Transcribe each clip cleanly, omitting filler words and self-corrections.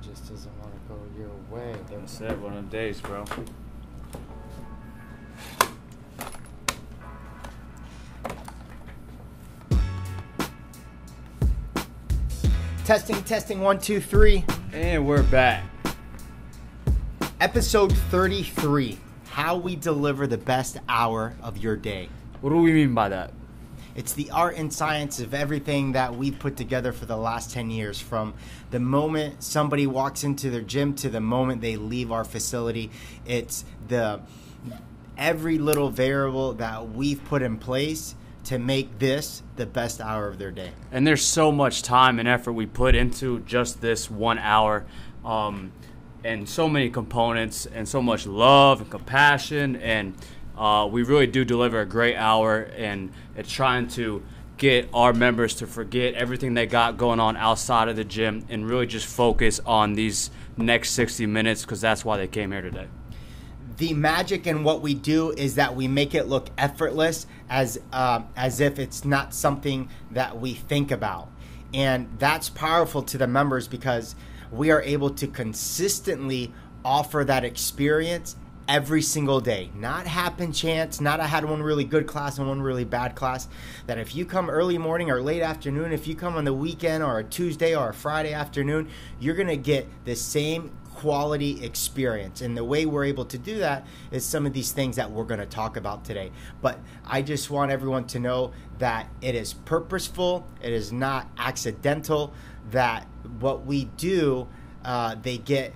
just doesn't want to go your way. That's it, one of the days, bro. Testing, 1, 2, 3. And we're back. Episode 33, how we deliver the best hour of your day. What do we mean by that? It's the art and science of everything that we've put together for the last 10 years, from the moment somebody walks into their gym to the moment they leave our facility. It's every little variable that we've put in place to make this the best hour of their day. And there's so much time and effort we put into just this 1 hour, and so many components and so much love and compassion, and we really do deliver a great hour, and it's trying to get our members to forget everything they got going on outside of the gym and really just focus on these next 60 minutes, because that's why they came here today. The magic in what we do is that we make it look effortless, as if it's not something that we think about. And that's powerful to the members because we are able to consistently offer that experience every single day. Not happen chance, not I had one really good class and one really bad class. That if you come early morning or late afternoon, if you come on the weekend or a Tuesday or a Friday afternoon, you're going to get the same quality experience. And the way we're able to do that is some of these things that we're going to talk about today. But I just want everyone to know that it is purposeful, it is not accidental, that what we do, they get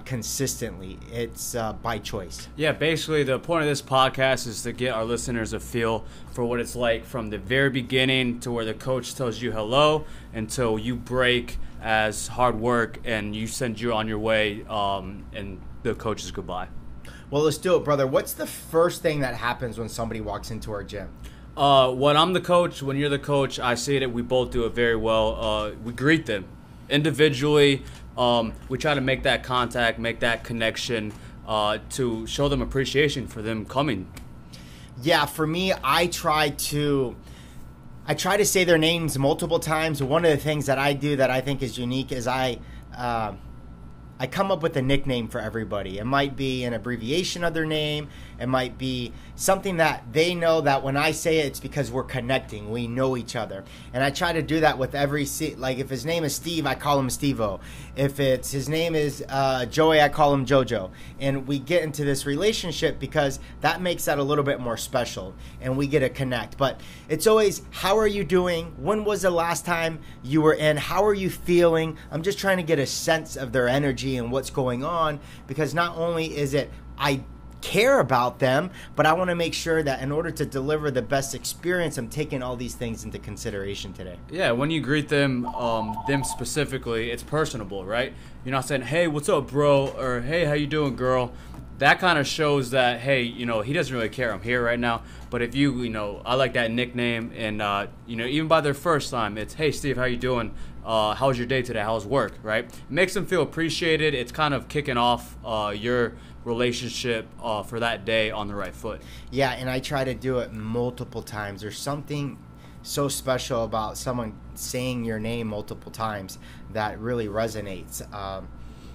consistently. It's by choice. Yeah, basically the point of this podcast is to get our listeners a feel for what it's like from the very beginning to where the coach tells you hello until you break as hard work and you send you on your way, and the coach is goodbye. Well, let's do it, brother. What's the first thing that happens when somebody walks into our gym? When I'm the coach, when you're the coach, I see that we both do it very well. We greet them individually. We try to make that contact, make that connection, to show them appreciation for them coming. Yeah, for me, I try to say their names multiple times. One of the things that I do that I think is unique is I come up with a nickname for everybody. It might be an abbreviation of their name. It might be something that they know that when I say it, it's because we're connecting. We know each other. And I try to do that with every, like if his name is Steve, I call him Steve-O. If his name is Joey, I call him Jojo. And we get into this relationship because that makes that a little bit more special. And we get to connect. But it's always, how are you doing? When was the last time you were in? How are you feeling? I'm just trying to get a sense of their energy and what's going on, because not only is it I care about them, but I want to make sure that in order to deliver the best experience, I'm taking all these things into consideration today. Yeah, when you greet them specifically, it's personable, right? You're not saying, "Hey, what's up, bro?" or "Hey, how you doing, girl?" That kind of shows that, hey, he doesn't really care. I'm here right now. But if I like that nickname, and even by their first time, it's, "Hey, Steve, how you doing? How was your day today? How's work?" Right? It makes them feel appreciated. It's kind of kicking off your relationship for that day on the right foot. Yeah, and I try to do it multiple times. There's something so special about someone saying your name multiple times that really resonates.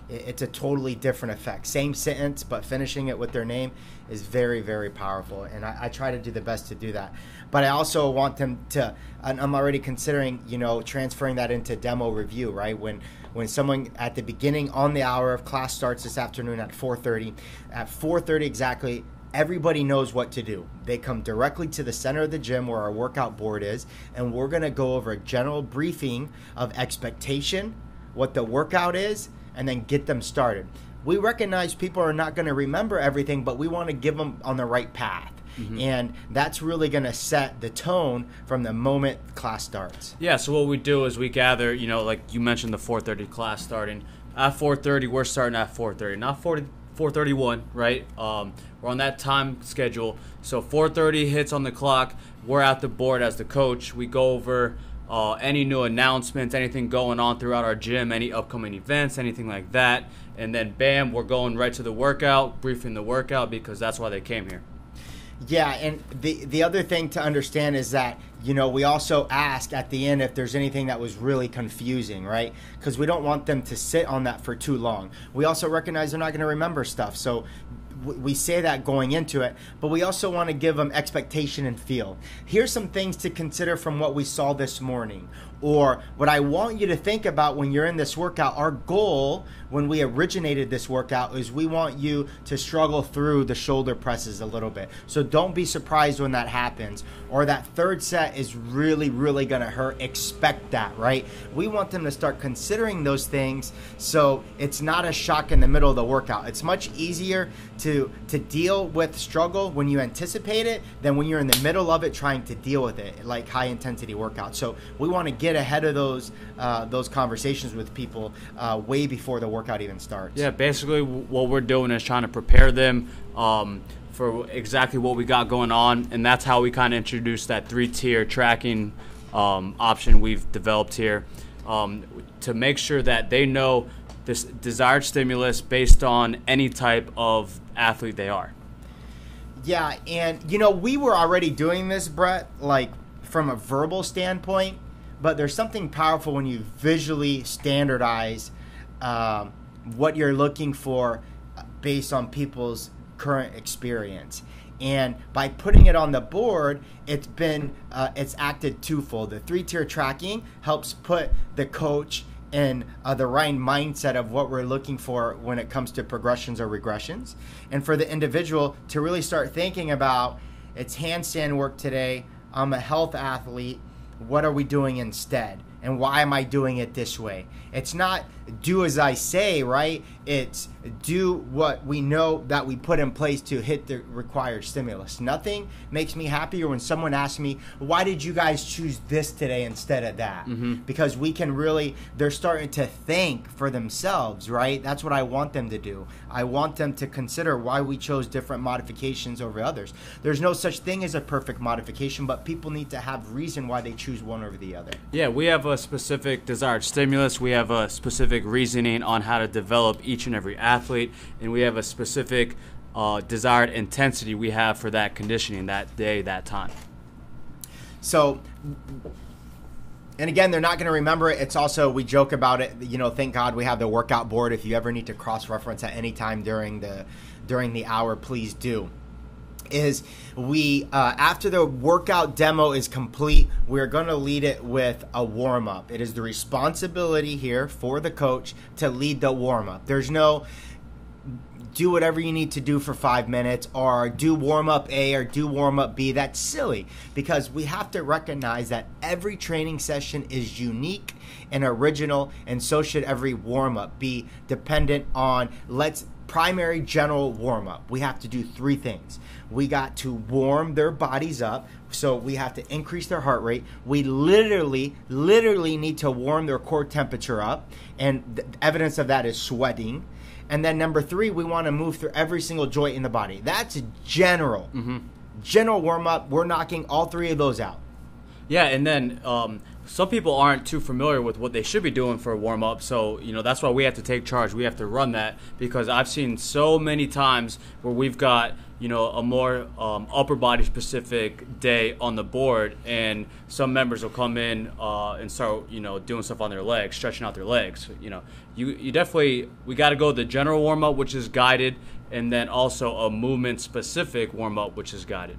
It's a totally different effect. Same sentence, but finishing it with their name is very, very powerful. And I try to do the best to do that. But I also want them to, and I'm already considering, transferring that into demo review, right? When someone at the beginning on the hour of class starts this afternoon at 4:30, at 4:30 exactly, everybody knows what to do. They come directly to the center of the gym where our workout board is, and we're going to go over a general briefing of expectation, what the workout is, and then get them started. We recognize people are not going to remember everything, but we want to give them on the right path. Mm-hmm. And that's really going to set the tone from the moment class starts. Yeah, so what we do is we gather, like you mentioned the 4:30 class starting. At 4:30, we're starting at 4:30, not 4:31, right? We're on that time schedule. So 4:30 hits on the clock. We're at the board as the coach. We go over any new announcements, anything going on throughout our gym, any upcoming events, anything like that. And then, bam, we're going right to the workout, briefing the workout, because that's why they came here. Yeah, and the other thing to understand is that, we also ask at the end if there's anything that was really confusing, right? Because we don't want them to sit on that for too long. We also recognize they're not going to remember stuff, so we say that going into it, but we also want to give them expectation and feel. Here's some things to consider from what we saw this morning, or what I want you to think about when you're in this workout. Our goal when we originated this workout is we want you to struggle through the shoulder presses a little bit. So don't be surprised when that happens, or that third set is really, really going to hurt. Expect that, right? We want them to start considering those things so it's not a shock in the middle of the workout. It's much easier to deal with struggle when you anticipate it than when you're in the middle of it trying to deal with it, like high intensity workouts. So we want to get ahead of those conversations with people way before the workout even starts. Yeah, basically what we're doing is trying to prepare them for exactly what we got going on, and that's how we kind of introduced that 3-tier tracking option we've developed here to make sure that they know this desired stimulus based on any type of athlete they are. Yeah, and we were already doing this, Brett, like from a verbal standpoint, but there's something powerful when you visually standardize what you're looking for based on people's current experience. And by putting it on the board, it's acted twofold. The 3-tier tracking helps put the coach in the right mindset of what we're looking for when it comes to progressions or regressions. And for the individual to really start thinking about, it's handstand work today, I'm a health athlete, what are we doing instead? And why am I doing it this way? It's not do as I say, right? It's do what we know that we put in place to hit the required stimulus. Nothing makes me happier when someone asks me, why did you guys choose this today instead of that? Mm-hmm. Because we can really, they're starting to think for themselves, right? That's what I want them to do. I want them to consider why we chose different modifications over others. There's no such thing as a perfect modification, but people need to have reason why they choose one over the other. Yeah, we have a specific desired stimulus. We have a specific reasoning on how to develop each and every athlete, and we have a specific desired intensity we have for that conditioning that day, that time. So, and again, they're not going to remember it. It's also, we joke about it, thank God we have the workout board. If you ever need to cross-reference at any time during the hour, please do. Is we after the workout demo is complete, we're going to lead it with a warm-up. It is the responsibility here for the coach to lead the warm-up. There's no do whatever you need to do for 5 minutes, or do warm-up A or do warm-up B. That's silly, because we have to recognize that every training session is unique and original, and so should every warm-up be dependent on primary general warm-up. We have to do 3 things. We got to warm their bodies up, so we have to increase their heart rate. We literally need to warm their core temperature up, and the evidence of that is sweating. And then number 3, we want to move through every single joint in the body. That's general. Mm-hmm. General warm-up, we're knocking all 3 of those out. Yeah, and then some people aren't too familiar with what they should be doing for a warm-up, so that's why we have to take charge. We have to run that, because I've seen so many times where we've got a more upper body specific day on the board, and some members will come in and start doing stuff on their legs, stretching out their legs. You definitely, we got to go the general warm-up, which is guided, and then also a movement specific warm-up, which is guided.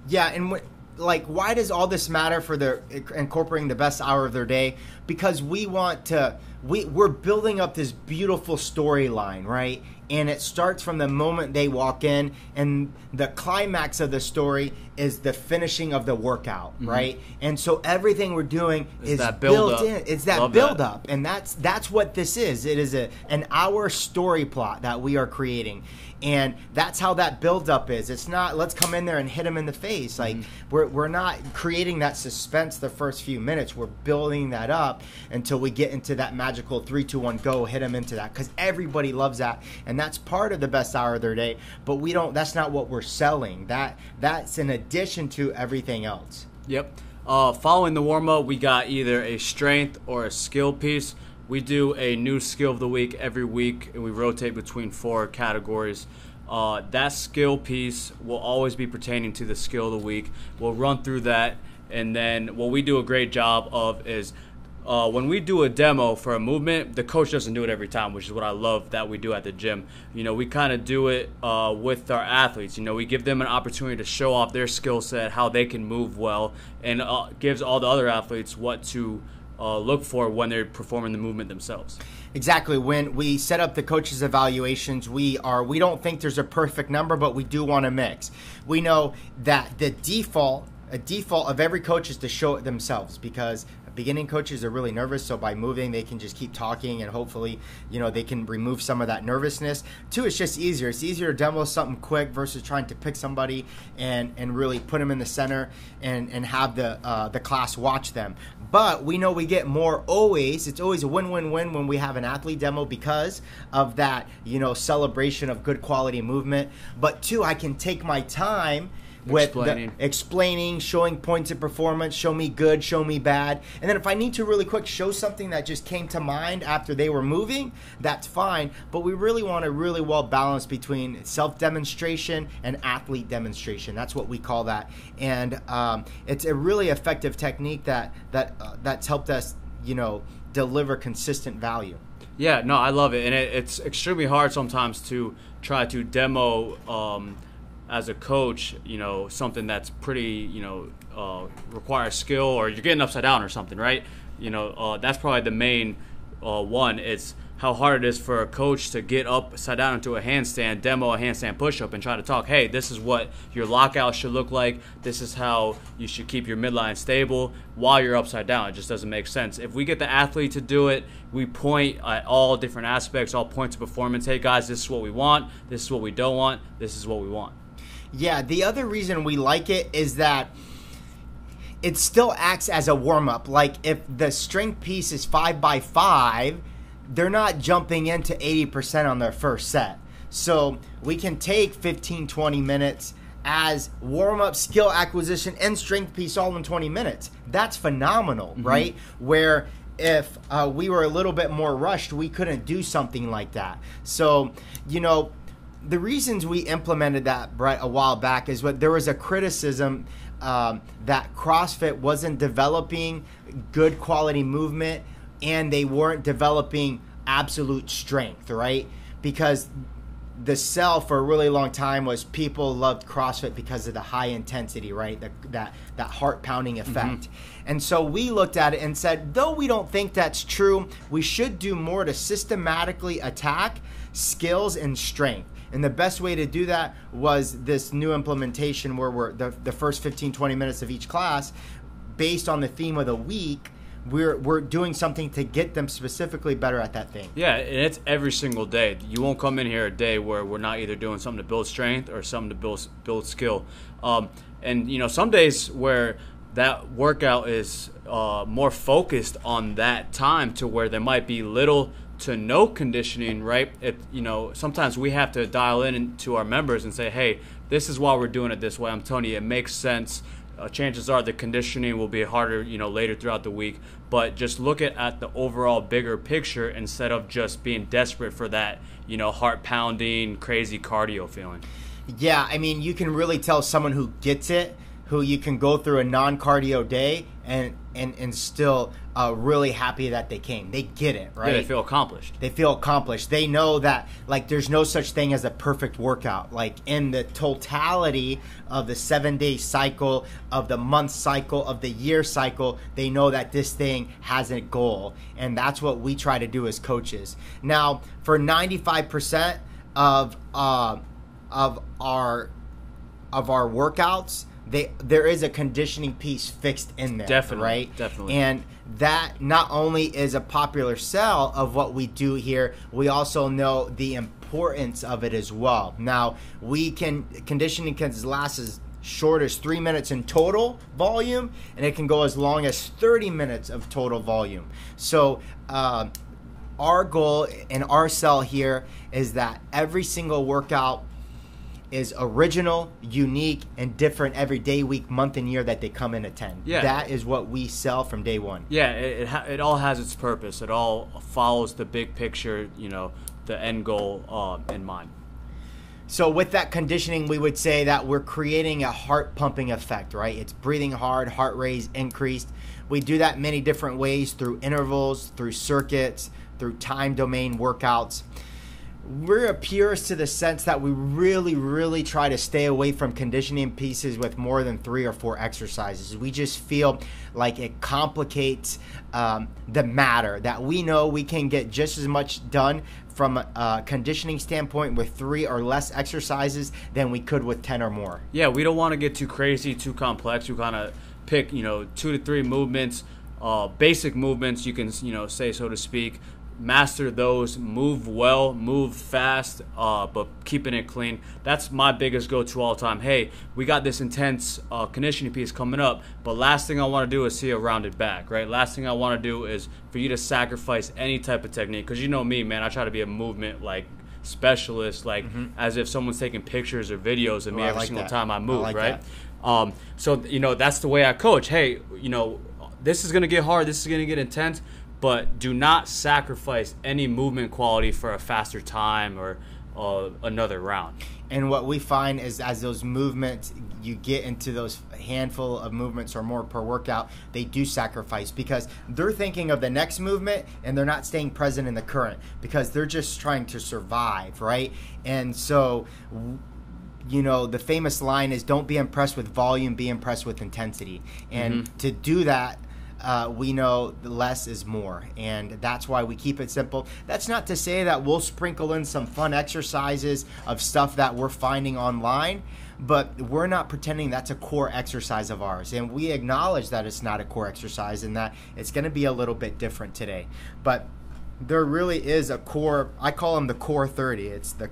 Yeah, and why does all this matter for incorporating the best hour of their day? Because we're building up this beautiful storyline, right? And it starts from the moment they walk in, and the climax of the story is the finishing of the workout, mm-hmm. right? And so everything we're doing is that built in. It's that build up, and that's what this is. It is an hour story plot that we are creating. And that's how that build-up is. It's not, let's come in there and hit them in the face. Mm-hmm. We're not creating that suspense the first few minutes. We're building that up until we get into that magical 3, 2, 1, go, hit them into that. Because everybody loves that. And that's part of the best hour of their day. But that's not what we're selling. That's in addition to everything else. Yep. Following the warm-up, we got either a strength or a skill piece. We do a new skill of the week every week, and we rotate between 4 categories. that skill piece will always be pertaining to the skill of the week. We'll run through that, and then what we do a great job of is when we do a demo for a movement, the coach doesn't do it every time, which is what I love that we do at the gym. We kind of do it with our athletes. We give them an opportunity to show off their skill set, how they can move well, and gives all the other athletes what to look for when they're performing the movement themselves. Exactly. When we set up the coaches' evaluations, we don't think there's a perfect number, but we do want to mix. We know that a default of every coach is to show it themselves, because beginning coaches are really nervous, so by moving they can just keep talking, and hopefully they can remove some of that nervousness. Two, it's just easier. It's easier to demo something quick versus trying to pick somebody and really put them in the center and have the class watch them. But we know we get more always. It's always a win-win-win when we have an athlete demo because of that celebration of good quality movement. But two, I can take my time with explaining, showing points of performance, show me good, show me bad. And then if I need to really quick show something that just came to mind after they were moving, that's fine. But we really want to really well balance between self-demonstration and athlete demonstration. That's what we call that. And it's a really effective technique that's helped us, deliver consistent value. Yeah, no, I love it. And it's extremely hard sometimes to try to demo as a coach, something that's pretty, requires skill, or you're getting upside down or something, right? That's probably the main one. It's how hard it is for a coach to get upside down into a handstand, demo a handstand push-up, and try to talk, hey, this is what your lockout should look like. This is how you should keep your midline stable while you're upside down. It just doesn't make sense. If we get the athlete to do it, we point at all different aspects, all points of performance. Hey, guys, this is what we want. This is what we don't want. This is what we want. Yeah, the other reason we like it is that it still acts as a warm-up. Like if the strength piece is 5x5, they're not jumping into 80% on their first set. So we can take 15, 20 minutes as warm-up, skill acquisition, and strength piece all in 20 minutes. That's phenomenal, right? Where if we were a little bit more rushed, we couldn't do something like that. So, the reasons we implemented that, Brett, a while back is there was a criticism that CrossFit wasn't developing good quality movement and they weren't developing absolute strength, right? Because the sell for a really long time was people loved CrossFit because of the high intensity, right? That heart pounding effect. And so we looked at it and said, though we don't think that's true, we should do more to systematically attack skills and strength. And the best way to do that was this new implementation where we're the first 15, 20 minutes of each class, based on the theme of the week, we're doing something to get them specifically better at that thing. Yeah, and it's every single day. You won't come in here a day where we're not either doing something to build strength or something to build skill. And some days where that workout is more focused on that time to where there might be little to no conditioning, right? Sometimes we have to dial in to our members and say, hey, this is why we're doing it this way. I'm telling you, it makes sense. Chances are the conditioning will be harder, later throughout the week. But just look at the overall bigger picture instead of just being desperate for that, heart pounding, crazy cardio feeling. Yeah, I mean, you can really tell someone who gets it, who you can go through a non-cardio day and still really happy that they came. They get it, right? Yeah, they feel accomplished. They know that, there's no such thing as a perfect workout. In the totality of the 7-day cycle, of the month cycle, of the year cycle, they know that this thing has a goal. And that's what we try to do as coaches. Now, for 95% of our workouts, there is a conditioning piece fixed in there. Definitely, right? Definitely. And that not only is a popular sell of what we do here, we also know the importance of it as well. Now, conditioning can last as short as 3 minutes in total volume, and it can go as long as 30 minutes of total volume. So our goal and our sell here is that every single workout is original, unique, and different every day, week, month, and year that they come and attend. Yeah. That is what we sell from day one. Yeah, it all has its purpose. It all follows the big picture, the end goal in mind. So with that conditioning, we would say that we're creating a heart pumping effect, right? It's breathing hard, heart rate increased. We do that many different ways, through intervals, through circuits, through time domain workouts. We're a purist to the sense that we really, really try to stay away from conditioning pieces with more than 3 or 4 exercises. We just feel like it complicates the matter, that we know we can get just as much done from a conditioning standpoint with 3 or less exercises than we could with 10 or more. Yeah, we don't want to get too crazy, too complex. We kind of pick, 2 to 3 movements, basic movements, you can, say, so to speak. Master those, move well, move fast, but keeping it clean. That's my biggest go-to all the time. Hey, we got this intense conditioning piece coming up, but last thing I want to do is see a rounded back, right? Last thing I want to do is for you to sacrifice any type of technique, because you know me, man, I try to be a movement specialist, as if someone's taking pictures or videos of me every single time I move, right? So that's the way I coach. Hey, this is gonna get hard, this is gonna get intense, but do not sacrifice any movement quality for a faster time or another round. And what we find is, as those movements, you get into those handful of movements or more per workout, they do sacrifice, because they're thinking of the next movement and they're not staying present in the current, because they're just trying to survive, right? And so, the famous line is, don't be impressed with volume, be impressed with intensity. And to do that, we know less is more, and that's why we keep it simple. That's not to say that we'll sprinkle in some fun exercises of stuff that we're finding online, but we're not pretending that's a core exercise of ours, and we acknowledge that it's not a core exercise and that it's going to be a little bit different today. But there really is a core. I call them the core 30. It's the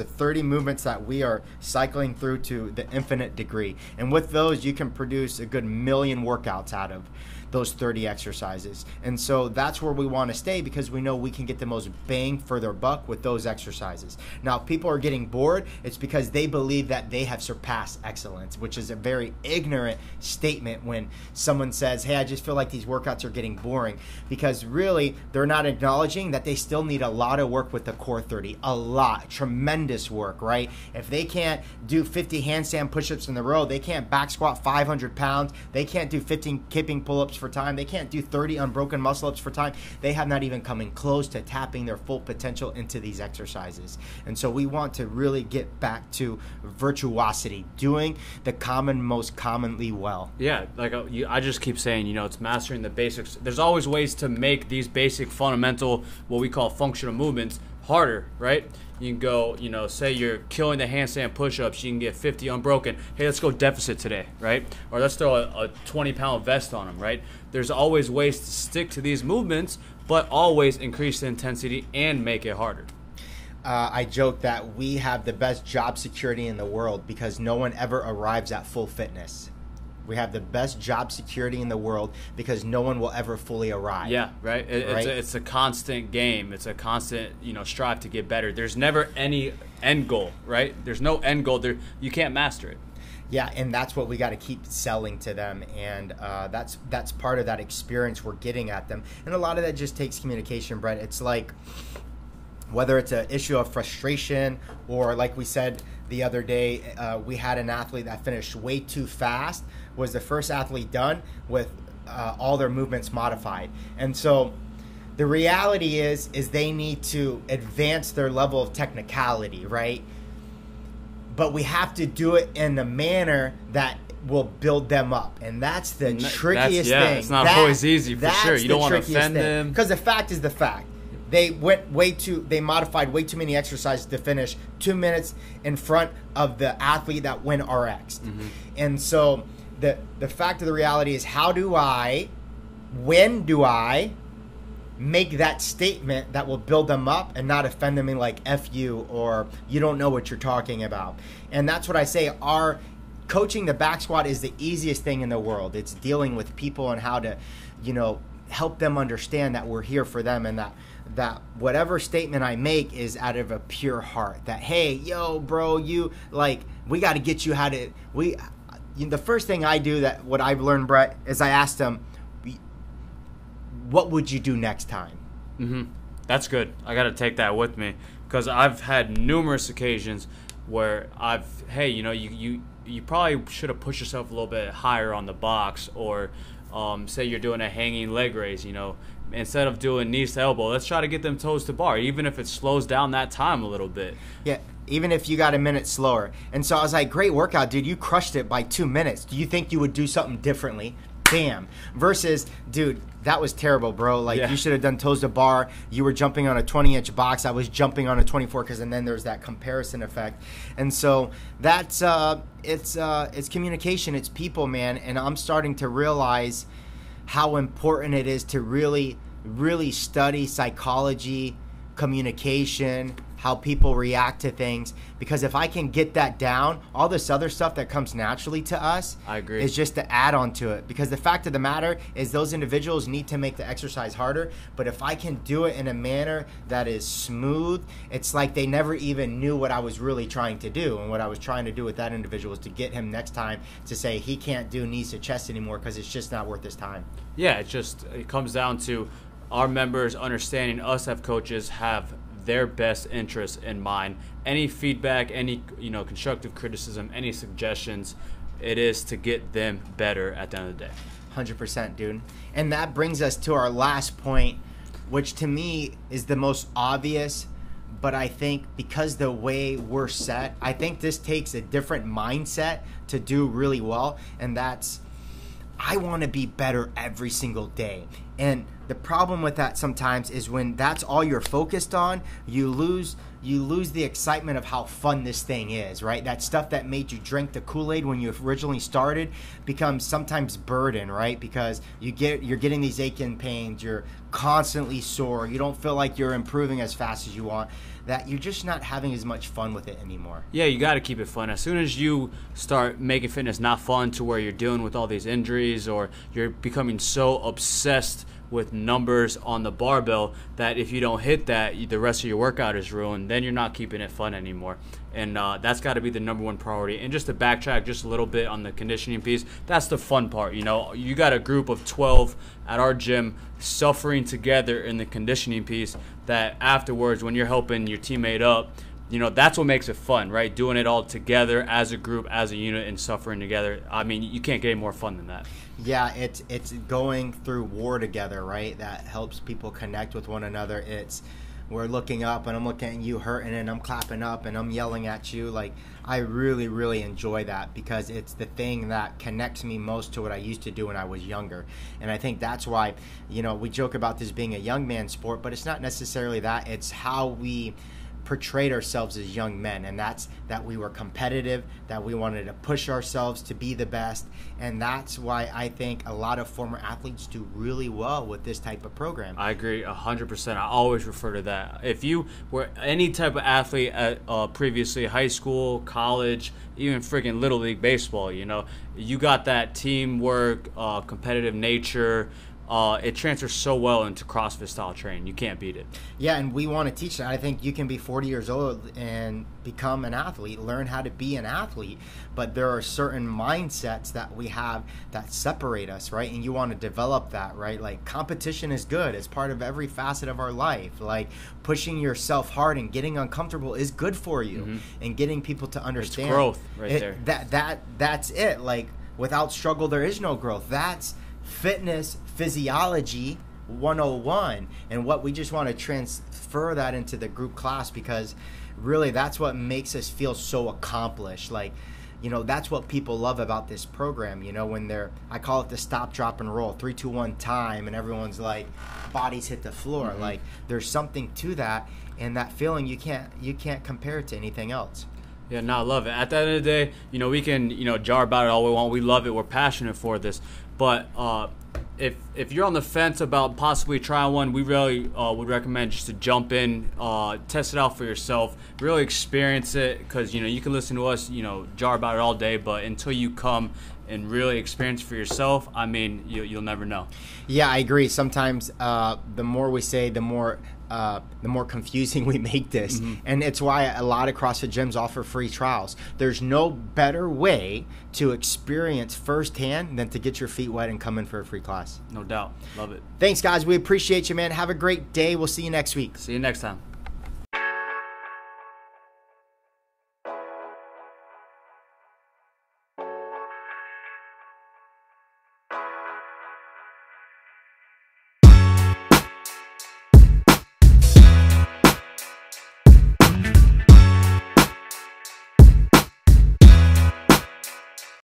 30 movements that we are cycling through to the infinite degree. And with those, you can produce a good million workouts out of those 30 exercises. And so that's where we want to stay, because we know we can get the most bang for their buck with those exercises. Now, if people are getting bored, it's because they believe that they have surpassed excellence, which is a very ignorant statement when someone says, hey, I just feel like these workouts are getting boring, because really they're not acknowledging that they still need a lot of work with the core 30, a lot, tremendous work, right? If they can't do 50 handstand push-ups in a row, they can't back squat 500 pounds, they can't do 15 kipping pull-ups for time, they can't do 30 unbroken muscle-ups for time, they have not even coming close to tapping their full potential into these exercises. And so we want to really get back to virtuosity, doing the most commonly well. Yeah, I just keep saying, it's mastering the basics. There's always ways to make these basic fundamental, what we call functional movements, harder, right? You can go, say you're killing the handstand push-ups, you can get 50 unbroken. Hey, let's go deficit today, right? Or let's throw a 20-pound vest on them, right? There's always ways to stick to these movements, but always increase the intensity and make it harder. I joke that we have the best job security in the world because no one ever arrives at full fitness. We have the best job security in the world because no one will ever fully arrive. Yeah, right? It's a constant game. It's a constant, strive to get better. There's never any end goal, right? There's no end goal. You can't master it. Yeah, and that's what we got to keep selling to them, and that's part of that experience we're getting at them. And a lot of that just takes communication, Brett. It's like, whether it's an issue of frustration or, like we said the other day, we had an athlete that finished way too fast, was the first athlete done with all their movements modified. And so the reality is they need to advance their level of technicality, right? But we have to do it in a manner that will build them up. And that's the trickiest thing. It's not always easy, for sure. You don't want to offend them. Because the fact is the fact. They modified way too many exercises to finish 2 minutes in front of the athlete that went RX. And so the fact of the reality is, when do I make that statement that will build them up and not offend them in like F you or you don't know what you're talking about? And that's what I say. Coaching the back squat is the easiest thing in the world. It's dealing with people and how to, help them understand that we're here for them, and that whatever statement I make is out of a pure heart. That, hey, yo, bro, we got to get you the first thing I do, that what I've learned, Brett, is I asked them, what would you do next time? That's good. I got to take that with me because I've had numerous occasions where hey, you probably should have pushed yourself a little bit higher on the box, or say you're doing a hanging leg raise, instead of doing knees to elbow, let's try to get them toes to bar, even if it slows down that time a little bit. Yeah, even if you got a minute slower. And so I was like, great workout, dude. You crushed it by 2 minutes. Do you think you would do something differently? Bam. Versus, dude, that was terrible, bro. Like, you should have done toes to bar. You were jumping on a 20-inch box. I was jumping on a 24, and then there's that comparison effect. And so that's it's communication. It's people, man. And I'm starting to realize how important it is to really, really study psychology, communication, how people react to things. Because if I can get that down, all this other stuff that comes naturally to us, I agree, is just to add on to it. Because the fact of the matter is those individuals need to make the exercise harder. But if I can do it in a manner that is smooth, it's like they never even knew what I was really trying to do. And what I was trying to do with that individual was to get him next time to say he can't do knees to chest anymore because it's just not worth his time. Yeah, it comes down to our members understanding us as coaches have their best interests in mind. Any feedback, any constructive criticism, any suggestions, it is to get them better at the end of the day. 100%, dude. And that brings us to our last point, which to me is the most obvious, but I think because the way we're set, I think this takes a different mindset to do really well, and that's I want to be better every single day. And the problem with that sometimes is when that's all you're focused on, you lose the excitement of how fun this thing is, right? That stuff that made you drink the Kool-Aid when you originally started becomes sometimes burden, right? Because you're getting these aching pains, you're constantly sore, you don't feel like you're improving as fast as you want, that you're just not having as much fun with it anymore. Yeah, you got to keep it fun. As soon as you start making fitness not fun to where you're dealing with all these injuries or you're becoming so obsessed with numbers on the barbell that if you don't hit that, the rest of your workout is ruined, then you're not keeping it fun anymore. And that's got to be the number one priority. And just to backtrack just a little bit on the conditioning piece, that's the fun part. You got a group of 12 at our gym suffering together in the conditioning piece that afterwards when you're helping your teammate up, that's what makes it fun, right? Doing it all together as a group, as a unit, and suffering together. I mean, you can't get any more fun than that. Yeah, it's going through war together, right? That helps people connect with one another. We're looking up and I'm looking at you hurting and I'm clapping up and I'm yelling at you. Like, I really, really enjoy that because it's the thing that connects me most to what I used to do when I was younger. And I think that's why, we joke about this being a young man sport, but it's not necessarily that. It's how we portrayed ourselves as young men, and that's that we were competitive, that we wanted to push ourselves to be the best, and that's why I think a lot of former athletes do really well with this type of program. I agree 100%. I always refer to that. If you were any type of athlete at previously high school, college, even freaking Little League baseball, you got that teamwork, competitive nature. It transfers so well into CrossFit style training. You can't beat it. Yeah, and we want to teach that. I think you can be 40 years old and become an athlete, learn how to be an athlete, but there are certain mindsets that we have that separate us, right? And you want to develop that, right? Like, competition is good. It's part of every facet of our life. Like, pushing yourself hard and getting uncomfortable is good for you, and getting people to understand. It's growth there. That's it. Like, without struggle, there is no growth. That's fitness physiology 101, and what we just want to transfer that into the group class, because really that's what makes us feel so accomplished. Like, that's what people love about this program, when I call it the stop, drop, and roll, 3, 2, 1 time, and everyone's like, bodies hit the floor. Like, there's something to that, and that feeling you can't compare it to anything else. Yeah, no, I love it. At the end of the day, we can, jar about it all we want. We love it. We're passionate for this. But if you're on the fence about possibly trying one, we really would recommend just to jump in, test it out for yourself, really experience it, because you can listen to us jar about it all day, but until you come and really experience for yourself, I mean, you'll never know. Yeah, I agree. Sometimes the more we say, the more confusing we make this. And it's why a lot of CrossFit gyms offer free trials. There's no better way to experience firsthand than to get your feet wet and come in for a free class. No doubt. Love it. Thanks, guys. We appreciate you, man. Have a great day. We'll see you next week. See you next time.